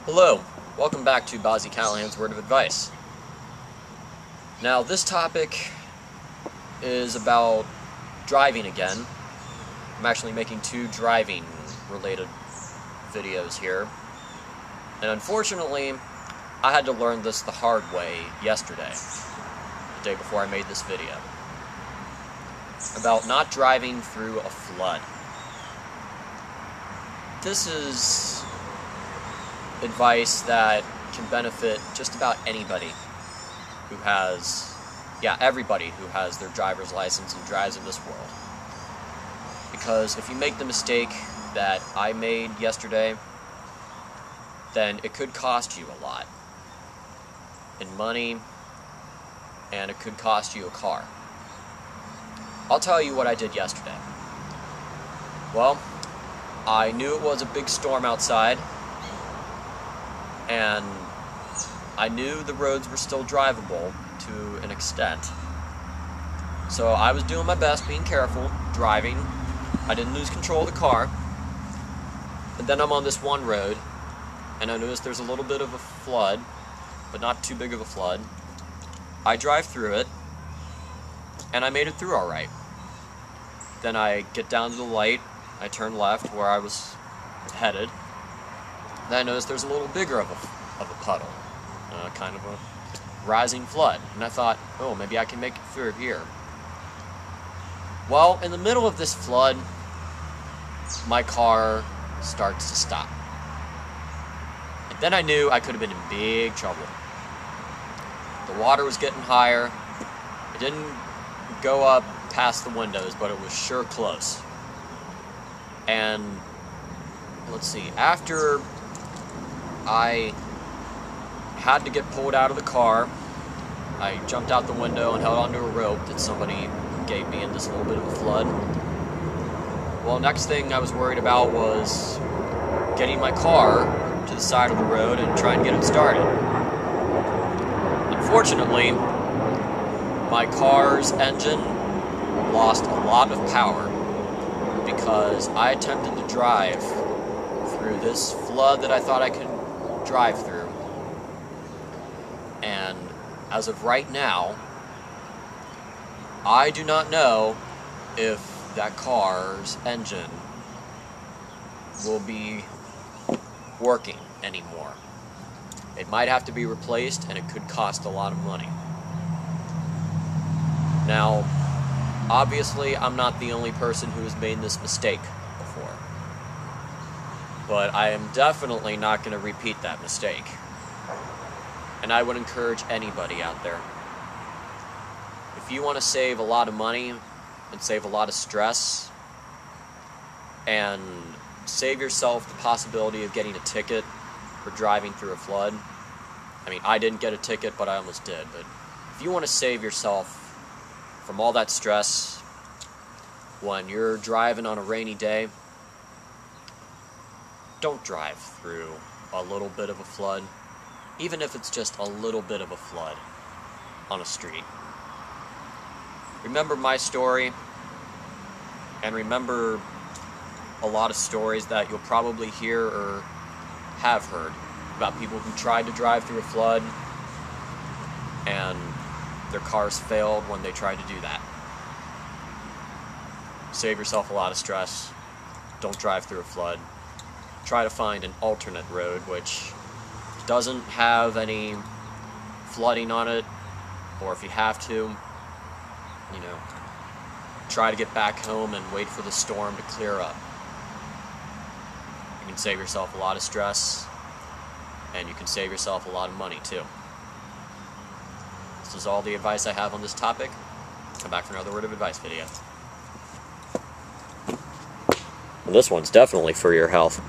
Hello, welcome back to Bobb-z Callahan's Word of Advice. Now this topic is about driving again. I'm actually making two driving related videos here. And unfortunately, I had to learn this the hard way yesterday, the day before I made this video, about not driving through a flood. This is advice that can benefit just about anybody who has, everybody who has their driver's license and drives in this world. Because if you make the mistake that I made yesterday, then it could cost you a lot in money, and it could cost you a car. I'll tell you what I did yesterday. Well, I knew it was a big storm outside, and I knew the roads were still drivable to an extent. So I was doing my best, being careful, driving. I didn't lose control of the car. And then I'm on this one road, and I noticed there's a little bit of a flood, but not too big of a flood. I drive through it, and I made it through all right. Then I get down to the light, I turn left where I was headed. Then I noticed there's a little bigger of a puddle, kind of a rising flood. And I thought, oh, maybe I can make it through here. Well, in the middle of this flood, my car starts to stop. And then I knew I could have been in big trouble. The water was getting higher. It didn't go up past the windows, but it was sure close. And let's see, after I had to get pulled out of the car, I jumped out the window and held onto a rope that somebody gave me in this little bit of a flood. Well, next thing I was worried about was getting my car to the side of the road and trying to get it started. Unfortunately, my car's engine lost a lot of power because I attempted to drive through this flood that I thought I could drive through. And as of right now, I do not know if that car's engine will be working anymore. It might have to be replaced, and it could cost a lot of money. Now, obviously, I'm not the only person who has made this mistake before. But I am definitely not going to repeat that mistake. And I would encourage anybody out there, if you want to save a lot of money and save a lot of stress and save yourself the possibility of getting a ticket for driving through a flood. I mean, I didn't get a ticket, but I almost did. But if you want to save yourself from all that stress when you're driving on a rainy day, don't drive through a little bit of a flood, even if it's just a little bit of a flood on a street. Remember my story, and remember a lot of stories that you'll probably hear or have heard about people who tried to drive through a flood and their cars failed when they tried to do that. Save yourself a lot of stress. Don't drive through a flood. Try to find an alternate road which doesn't have any flooding on it, or if you have to, try to get back home and wait for the storm to clear up. You can save yourself a lot of stress, and you can save yourself a lot of money too. This is all the advice I have on this topic. Come back for another Word of Advice video. Well, this one's definitely for your health.